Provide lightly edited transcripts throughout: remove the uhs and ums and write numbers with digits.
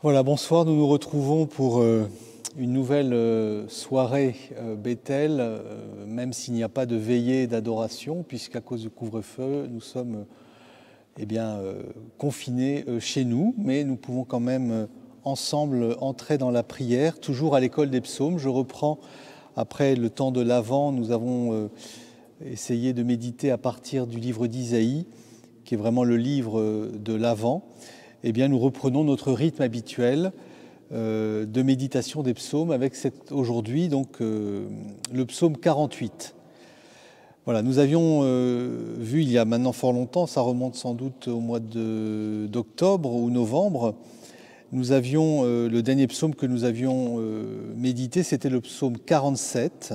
Voilà, bonsoir, nous nous retrouvons pour une nouvelle soirée Bethel, même s'il n'y a pas de veillée d'adoration, puisqu'à cause du couvre-feu, nous sommes confinés chez nous, mais nous pouvons quand même ensemble entrer dans la prière, toujours à l'école des psaumes. Je reprends, après le temps de l'Avent, nous avons essayé de méditer à partir du livre d'Isaïe, qui est vraiment le livre de l'Avent. Eh bien, nous reprenons notre rythme habituel de méditation des psaumes avec aujourd'hui donc le psaume 48. Voilà, nous avions vu il y a maintenant fort longtemps, ça remonte sans doute au mois d'octobre ou novembre, nous avions le dernier psaume que nous avions médité, c'était le psaume 47,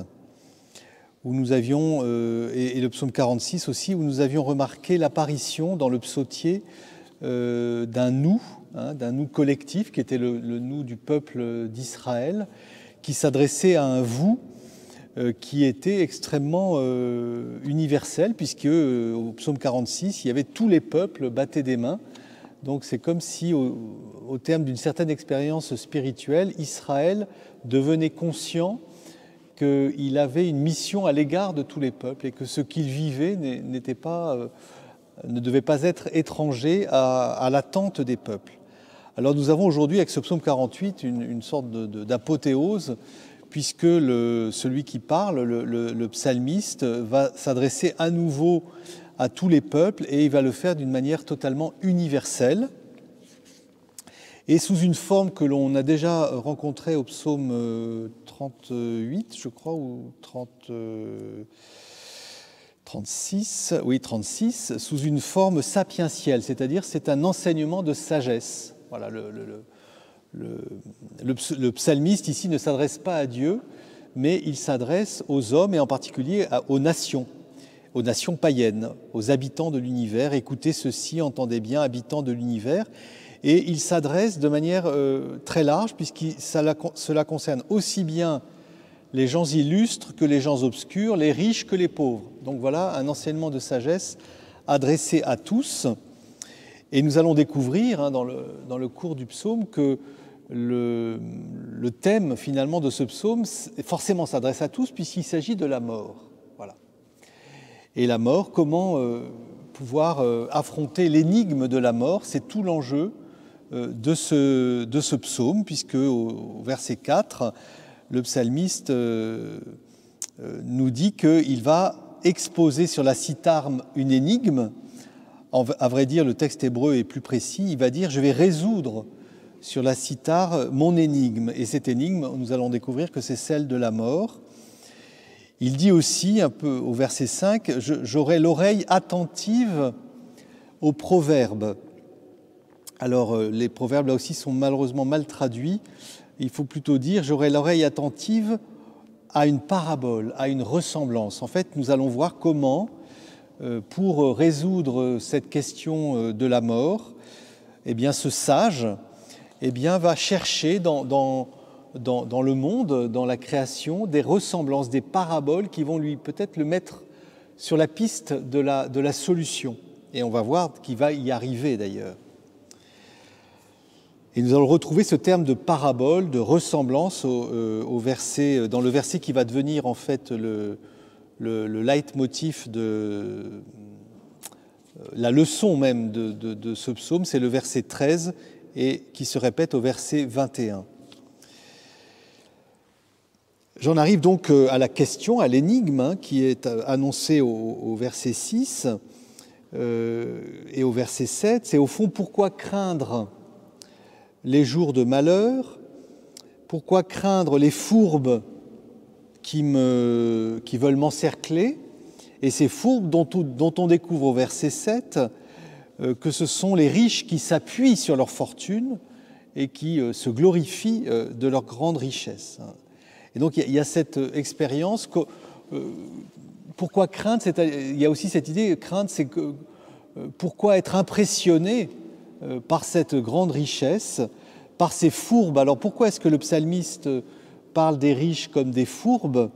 où nous avions, et le psaume 46 aussi, où nous avions remarqué l'apparition dans le psautier d'un nous collectif qui était le nous du peuple d'Israël, qui s'adressait à un vous qui était extrêmement universel, puisque au psaume 46, il y avait tous les peuples battaient des mains. Donc c'est comme si au terme d'une certaine expérience spirituelle, Israël devenait conscient qu'il avait une mission à l'égard de tous les peuples et que ce qu'il vivait ne devait pas être étranger à l'attente des peuples. Alors nous avons aujourd'hui avec ce psaume 48 une sorte d'apothéose, puisque celui qui parle, le psalmiste, va s'adresser à nouveau à tous les peuples et il va le faire d'une manière totalement universelle et sous une forme que l'on a déjà rencontrée au psaume 38, je crois, ou 36, sous une forme sapientielle, c'est-à-dire c'est un enseignement de sagesse. Voilà, le psalmiste ici ne s'adresse pas à Dieu, mais il s'adresse aux hommes et en particulier aux nations païennes, aux habitants de l'univers. Écoutez ceci, entendez bien, habitants de l'univers. Et il s'adresse de manière très large, puisque cela concerne aussi bien les gens illustres que les gens obscurs, les riches que les pauvres. Donc voilà un enseignement de sagesse adressé à tous. Et nous allons découvrir dans le cours du psaume que le thème finalement de ce psaume forcément s'adresse à tous puisqu'il s'agit de la mort. Voilà. Et la mort, comment pouvoir affronter l'énigme de la mort, c'est tout l'enjeu de ce psaume, puisque au verset 4, le psalmiste nous dit qu'il va exposer sur la cithare une énigme. À vrai dire, le texte hébreu est plus précis. Il va dire « Je vais résoudre sur la cithare mon énigme ». Et cette énigme, nous allons découvrir que c'est celle de la mort. Il dit aussi, un peu au verset 5, « J'aurai l'oreille attentive aux proverbes ». Alors, les proverbes, là aussi, sont malheureusement mal traduits. Il faut plutôt dire « J'aurai l'oreille attentive à une parabole, à une ressemblance ». En fait, nous allons voir comment, pour résoudre cette question de la mort, ce sage va chercher dans le monde, dans la création, des ressemblances, des paraboles qui vont lui peut-être le mettre sur la piste de la solution. Et on va voir qu'il va y arriver d'ailleurs. Et nous allons retrouver ce terme de parabole, de ressemblance dans le verset qui va devenir en fait le leitmotiv de la leçon même de ce psaume, c'est le verset 13 et qui se répète au verset 21. J'en arrive donc à la question, à l'énigme qui est annoncée au verset 6 et au verset 7. C'est au fond pourquoi craindre les jours de malheur, pourquoi craindre les fourbes qui veulent m'encercler, et ces fourbes dont on découvre au verset 7 que ce sont les riches qui s'appuient sur leur fortune et qui se glorifient de leur grande richesse. Et donc il y a cette expérience. Pourquoi craindre? Il y a aussi cette idée, craindre, c'est que pourquoi être impressionné par cette grande richesse, par ces fourbes? Alors pourquoi est-ce que le psalmiste parle des riches comme des fourbes?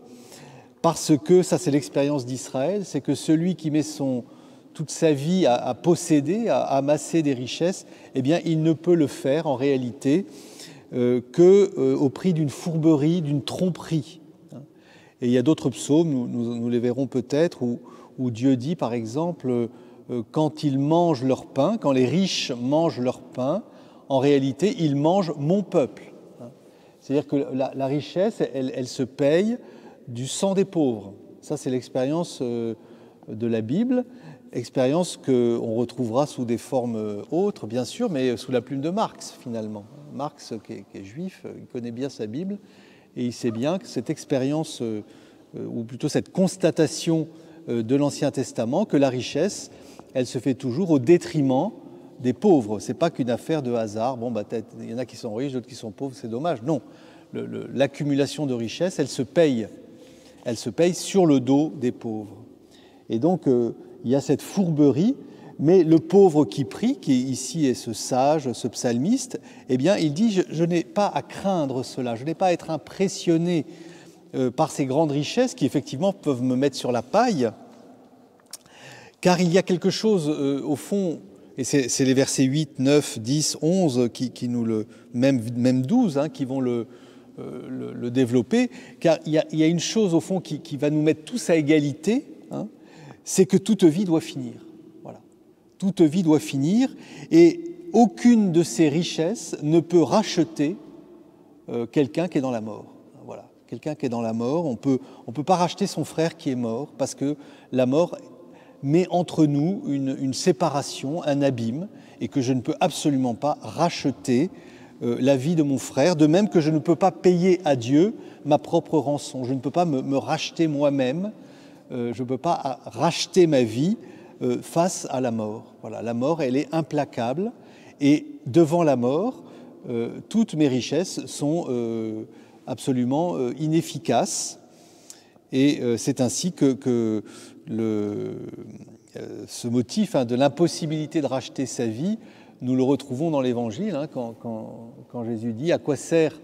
Parce que, ça c'est l'expérience d'Israël, c'est que celui qui met toute sa vie à posséder, à amasser des richesses, eh bien, il ne peut le faire en réalité qu'au prix d'une fourberie, d'une tromperie. Et il y a d'autres psaumes, nous les verrons peut-être, où Dieu dit, par exemple, quand ils mangent leur pain, quand les riches mangent leur pain, en réalité, ils mangent mon peuple. C'est-à-dire que la richesse, elle se paye du sang des pauvres. Ça, c'est l'expérience de la Bible, expérience qu'on retrouvera sous des formes autres, bien sûr, mais sous la plume de Marx, finalement. Marx, qui est juif, il connaît bien sa Bible, et il sait bien que cette expérience, ou plutôt cette constatation de l'Ancien Testament, que la richesse, elle se fait toujours au détriment des pauvres. Ce n'est pas qu'une affaire de hasard. Bon, il y en a qui sont riches, d'autres qui sont pauvres, c'est dommage. Non, l'accumulation de richesses, elle se paye sur le dos des pauvres. Et donc, il y a cette fourberie, mais le pauvre qui prie, qui ici est ce sage, ce psalmiste, eh bien, il dit, je n'ai pas à craindre cela, je n'ai pas à être impressionné par ces grandes richesses qui, effectivement, peuvent me mettre sur la paille, car il y a quelque chose, au fond, et c'est les versets 8, 9, 10, 11, qui nous même 12, qui vont le développer, car il y a une chose, au fond, qui va nous mettre tous à égalité, c'est que toute vie doit finir. Voilà. Toute vie doit finir, et aucune de ces richesses ne peut racheter quelqu'un qui est dans la mort. Voilà. Quelqu'un qui est dans la mort, on peut pas racheter son frère qui est mort, parce que la mort met entre nous une séparation, un abîme, et que je ne peux absolument pas racheter la vie de mon frère, de même que je ne peux pas payer à Dieu ma propre rançon. Je ne peux pas me racheter moi-même, je ne peux pas racheter ma vie face à la mort. Voilà, la mort, elle est implacable, et devant la mort, toutes mes richesses sont absolument inefficaces, et c'est ainsi que ce motif de l'impossibilité de racheter sa vie, nous le retrouvons dans l'Évangile, quand Jésus dit « À quoi sert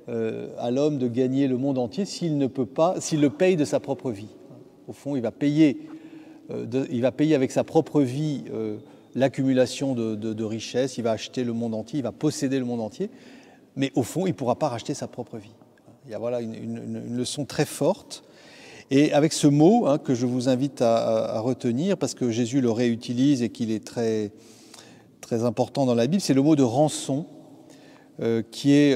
à l'homme de gagner le monde entier s'il le paye de sa propre vie ?» Au fond, il va payer avec sa propre vie l'accumulation de richesses, il va acheter le monde entier, il va posséder le monde entier, mais au fond, il ne pourra pas racheter sa propre vie. Il y a voilà une leçon très forte. Et avec ce mot que je vous invite à retenir, parce que Jésus le réutilise et qu'il est très, très important dans la Bible, c'est le mot de rançon, qui est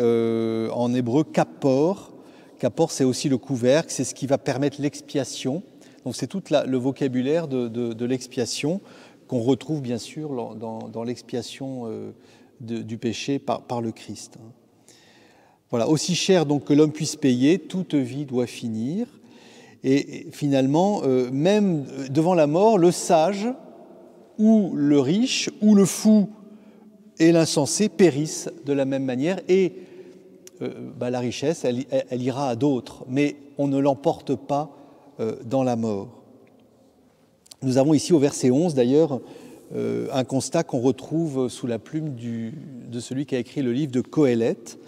en hébreu kapor. Kapor, c'est aussi le couvercle, c'est ce qui va permettre l'expiation. Donc c'est tout le vocabulaire de l'expiation qu'on retrouve bien sûr dans l'expiation du péché par le Christ. Voilà, aussi cher donc que l'homme puisse payer, toute vie doit finir. Et finalement, même devant la mort, le sage ou le riche ou le fou et l'insensé périssent de la même manière. Et la richesse, elle ira à d'autres, mais on ne l'emporte pas dans la mort. Nous avons ici au verset 11 d'ailleurs un constat qu'on retrouve sous la plume de celui qui a écrit le livre de Qoéleth,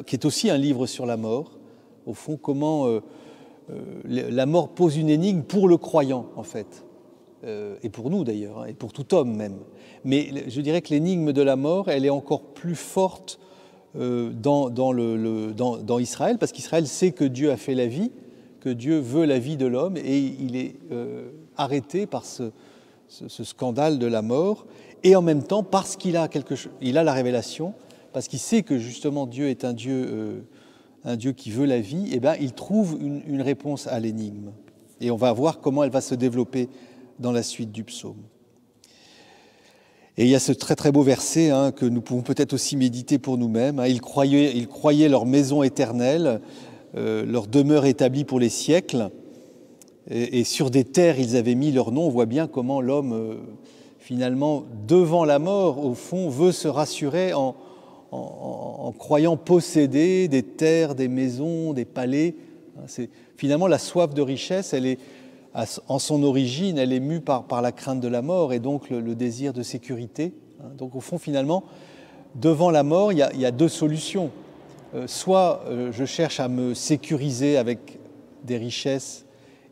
qui est aussi un livre sur la mort. Au fond, comment la mort pose une énigme pour le croyant en fait, et pour nous d'ailleurs, et pour tout homme même. Mais je dirais que l'énigme de la mort, elle est encore plus forte dans Israël, parce qu'Israël sait que Dieu a fait la vie, que Dieu veut la vie de l'homme, et il est arrêté par ce scandale de la mort, et en même temps, parce qu'il a la révélation, parce qu'il sait que justement Dieu est un Dieu qui veut la vie, eh bien, il trouve une réponse à l'énigme. Et on va voir comment elle va se développer dans la suite du psaume. Et il y a ce très très beau verset que nous pouvons peut-être aussi méditer pour nous-mêmes. Ils croyaient leur maison éternelle, leur demeure établie pour les siècles, et sur des terres ils avaient mis leur nom. On voit bien comment l'homme, finalement, devant la mort, au fond, veut se rassurer en croyant posséder des terres, des maisons, des palais. Finalement, la soif de richesse, elle est, en son origine, elle est mue par la crainte de la mort et donc le désir de sécurité. Donc au fond, finalement, devant la mort, il y a deux solutions. Soit je cherche à me sécuriser avec des richesses,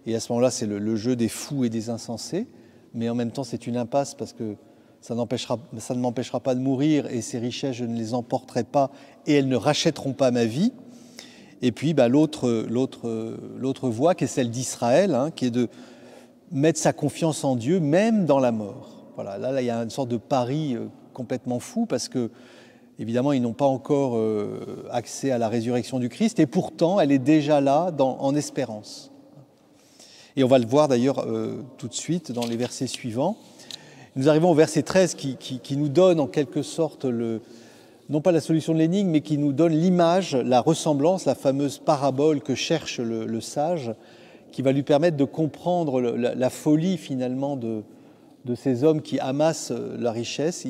et à ce moment-là, c'est le jeu des fous et des insensés. mais en même temps c'est une impasse parce que ça ne m'empêchera pas de mourir et ces richesses, je ne les emporterai pas et elles ne rachèteront pas ma vie. Et puis l'autre voie qui est celle d'Israël, hein, qui est de mettre sa confiance en Dieu même dans la mort. Voilà, là il y a une sorte de pari complètement fou parce que évidemment ils n'ont pas encore accès à la résurrection du Christ et pourtant elle est déjà là en espérance. Et on va le voir d'ailleurs tout de suite dans les versets suivants. Nous arrivons au verset 13 qui nous donne en quelque sorte, non pas la solution de l'énigme, mais qui nous donne l'image, la ressemblance, la fameuse parabole que cherche le sage, qui va lui permettre de comprendre la folie finalement de ces hommes qui amassent la richesse.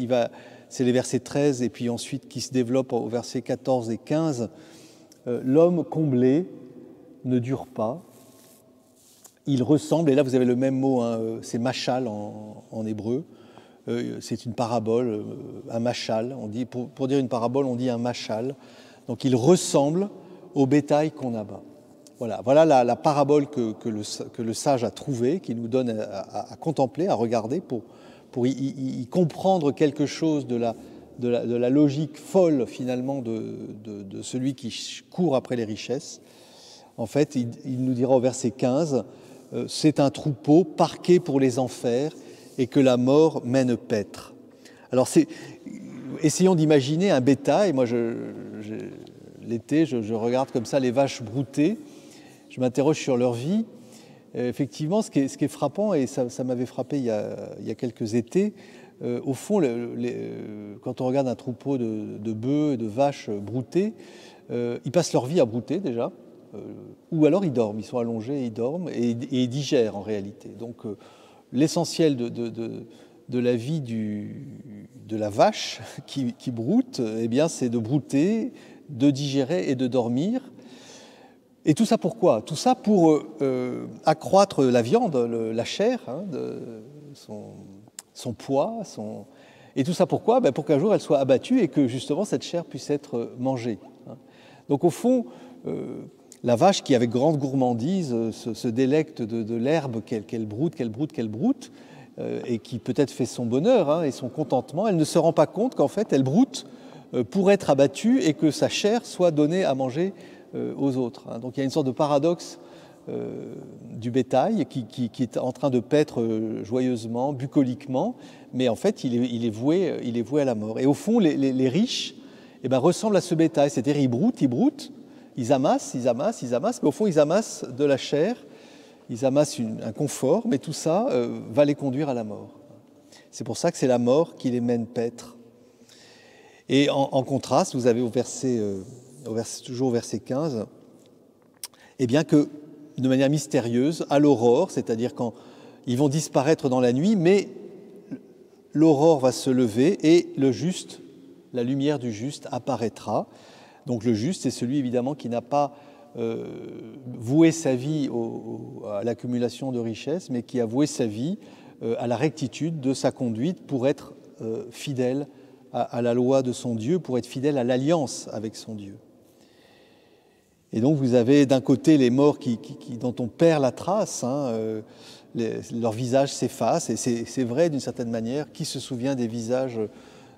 C'est les versets 13 et puis ensuite qui se développent au verset 14 et 15. L'homme comblé ne dure pas. Il ressemble, et là vous avez le même mot, hein, c'est machal en hébreu. C'est une parabole, un machal. On dit, pour dire une parabole, on dit un machal. Donc il ressemble au bétail qu'on abat. Voilà la parabole que le sage a trouvée, qui nous donne à contempler, à regarder, pour y comprendre quelque chose de la logique folle finalement de celui qui court après les richesses. En fait, il nous dira au verset 15, c'est un troupeau parqué pour les enfers et que la mort mène paître. Alors essayons d'imaginer un bétail. Moi, l'été, je regarde comme ça les vaches broutées. Je m'interroge sur leur vie. Effectivement, ce qui est frappant, et ça m'avait frappé il y a quelques étés, au fond, quand on regarde un troupeau de bœufs et de vaches broutées, ils passent leur vie à brouter déjà, ou alors ils dorment, ils sont allongés et ils dorment, et ils digèrent en réalité. Donc l'essentiel de la vie de la vache qui broute, eh bien, c'est de brouter, de digérer et de dormir. Et tout ça pourquoi ? Tout ça pour accroître la viande, la chair, hein, son poids. Et tout ça pourquoi ? Pour qu'un jour elle soit abattue et que justement cette chair puisse être mangée. Hein. Donc au fond, la vache qui avec grande gourmandise se délecte de l'herbe qu'elle broute, et qui peut-être fait son bonheur, hein, et son contentement, elle ne se rend pas compte qu'en fait elle broute pour être abattue et que sa chair soit donnée à manger aux autres. Hein. Donc il y a une sorte de paradoxe du bétail qui est en train de paître joyeusement, bucoliquement, mais en fait il est voué à la mort. Et au fond, les riches ressemblent à ce bétail, c'est-à-dire ils broutent, ils amassent, mais au fond ils amassent de la chair, ils amassent un confort, mais tout ça va les conduire à la mort. C'est pour ça que c'est la mort qui les mène paître. Et en contraste, vous avez toujours au verset 15, eh bien que, de manière mystérieuse, à l'aurore, c'est-à-dire quand ils vont disparaître dans la nuit, mais l'aurore va se lever et la lumière du juste apparaîtra. Donc le juste, c'est celui évidemment qui n'a pas voué sa vie à l'accumulation de richesses, mais qui a voué sa vie à la rectitude de sa conduite pour être fidèle à la loi de son Dieu, pour être fidèle à l'alliance avec son Dieu. Et donc vous avez d'un côté les morts dont on perd la trace, hein, leur visage s'efface, et c'est vrai d'une certaine manière. Qui se souvient des visages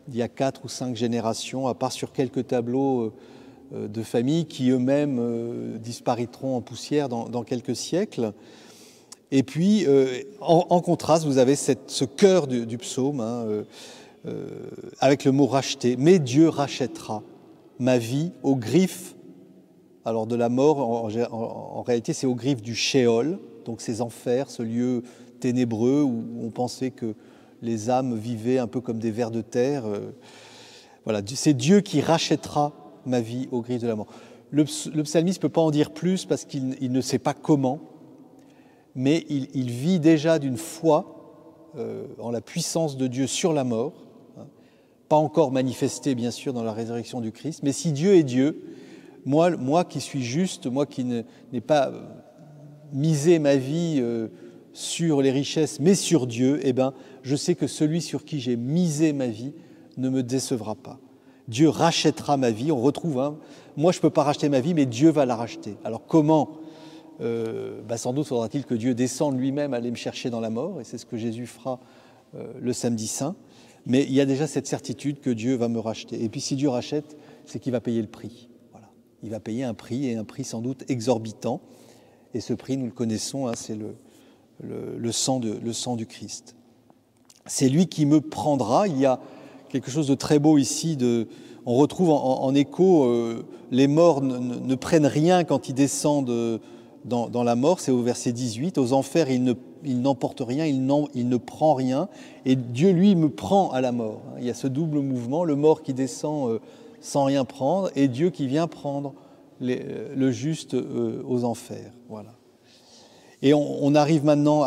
d'il y a 4 ou 5 générations, à part sur quelques tableaux de familles qui eux-mêmes disparaîtront en poussière dans quelques siècles. Et puis, en contraste, vous avez ce cœur du psaume, hein, avec le mot « racheter ». « Mais Dieu rachètera ma vie aux griffes ». Alors de la mort, en réalité, c'est aux griffes du Sheol, donc ces enfers, ce lieu ténébreux où on pensait que les âmes vivaient un peu comme des vers de terre. Voilà, c'est Dieu qui rachètera ma vie aux griffes de la mort. Le psalmiste ne peut pas en dire plus parce qu'il ne sait pas comment, mais il vit déjà d'une foi en la puissance de Dieu sur la mort, hein, pas encore manifestée bien sûr dans la résurrection du Christ, mais si Dieu est Dieu, moi qui suis juste, moi qui n'ai pas misé ma vie sur les richesses, mais sur Dieu, eh ben, je sais que celui sur qui j'ai misé ma vie ne me décevra pas. Dieu rachètera ma vie, on retrouve, hein, moi je ne peux pas racheter ma vie, mais Dieu va la racheter. Alors comment sans doute faudra-t-il que Dieu descende lui-même aller me chercher dans la mort, et c'est ce que Jésus fera le samedi saint. Mais il y a déjà cette certitude que Dieu va me racheter. Et puis si Dieu rachète, c'est qu'il va payer le prix. Voilà. Il va payer un prix, et un prix sans doute exorbitant. Et ce prix, nous le connaissons, hein, c'est le sang du Christ. C'est lui qui me prendra. Il y a quelque chose de très beau ici. On retrouve en écho, les morts ne prennent rien quand ils descendent dans la mort. C'est au verset 18. Aux enfers, il n'emporte rien, il ne prend rien. Et Dieu, lui, me prend à la mort. Il y a ce double mouvement, le mort qui descend sans rien prendre, et Dieu qui vient prendre le juste aux enfers. Voilà. Et on arrive maintenant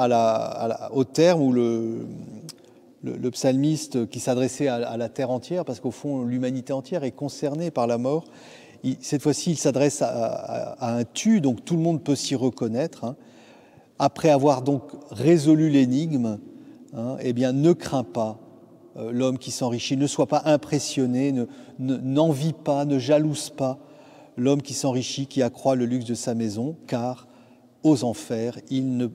au terme où le psalmiste qui s'adressait à la terre entière, parce qu'au fond l'humanité entière est concernée par la mort, cette fois-ci il s'adresse à un tu, donc tout le monde peut s'y reconnaître, hein. Après avoir donc résolu l'énigme, hein, eh bien ne crains pas l'homme qui s'enrichit, ne sois pas impressionné, n'envie pas, ne jalouse pas l'homme qui s'enrichit, qui accroît le luxe de sa maison, car aux enfers, il ne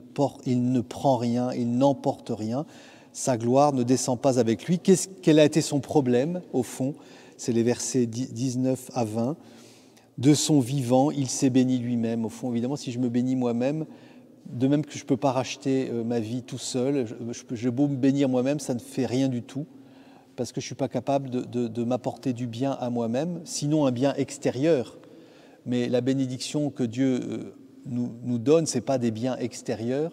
prend rien, il n'emporte rien. Sa gloire ne descend pas avec lui. Quel a été son problème, au fond? C'est les versets 19 à 20. De son vivant, il s'est béni lui-même. Au fond, évidemment, si je me bénis moi-même, de même que je ne peux pas racheter ma vie tout seul, j'ai beau me bénir moi-même, ça ne fait rien du tout, parce que je ne suis pas capable de m'apporter du bien à moi-même, sinon un bien extérieur. Mais la bénédiction que Dieu nous donne, ce n'est pas des biens extérieurs,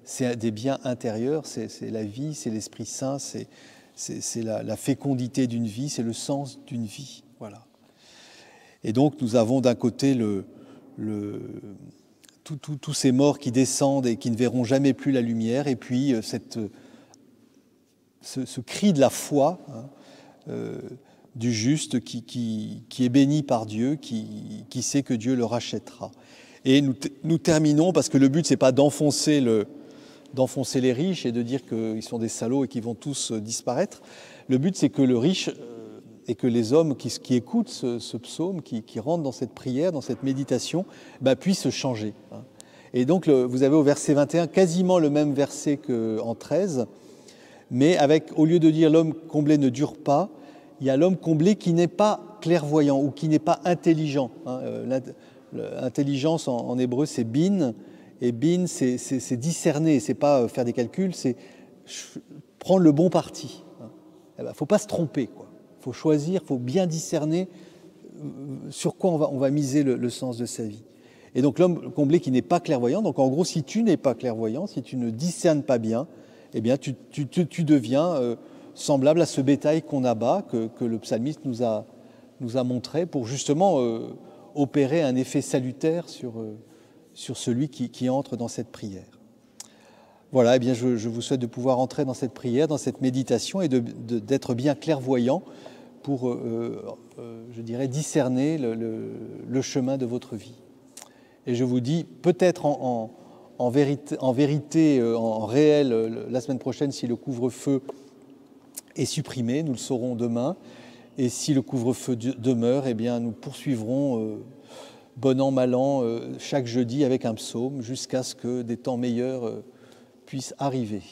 c'est des biens intérieurs, c'est la vie, c'est l'Esprit Saint, c'est la fécondité d'une vie, c'est le sens d'une vie. Voilà. Et donc nous avons d'un côté tous ces morts qui descendent et qui ne verront jamais plus la lumière, et puis ce cri de la foi, hein, du juste qui est béni par Dieu, qui sait que Dieu le rachètera. Et nous terminons, parce que le but, ce n'est pas d'enfoncer les riches et de dire qu'ils sont des salauds et qu'ils vont tous disparaître. Le but, c'est que le riche et que les hommes qui écoutent ce psaume, qui rentrent dans cette prière, dans cette méditation, puissent changer. Et donc, vous avez au verset 21 quasiment le même verset qu'en 13, mais au lieu de dire l'homme comblé ne dure pas, il y a l'homme comblé qui n'est pas clairvoyant ou qui n'est pas intelligent. L'intelligence en hébreu, c'est bin, et bin, c'est discerner, c'est pas faire des calculs, c'est prendre le bon parti. Il ne faut pas se tromper, quoi. Il faut choisir, il faut bien discerner sur quoi on va miser le sens de sa vie. Et donc l'homme comblé qui n'est pas clairvoyant, donc en gros, si tu n'es pas clairvoyant, si tu ne discernes pas bien, eh bien tu deviens semblable à ce bétail qu'on abat, que le psalmiste nous a montré pour justement opérer un effet salutaire sur celui qui entre dans cette prière. Voilà, eh bien je vous souhaite de pouvoir entrer dans cette prière, dans cette méditation, et d'être bien clairvoyant pour, je dirais, discerner le chemin de votre vie. Et je vous dis, peut-être en vérité, en réel, la semaine prochaine, si le couvre-feu est supprimé, nous le saurons demain. Et si le couvre-feu demeure, eh bien, nous poursuivrons, bon an, mal an, chaque jeudi avec un psaume, jusqu'à ce que des temps meilleurs puissent arriver.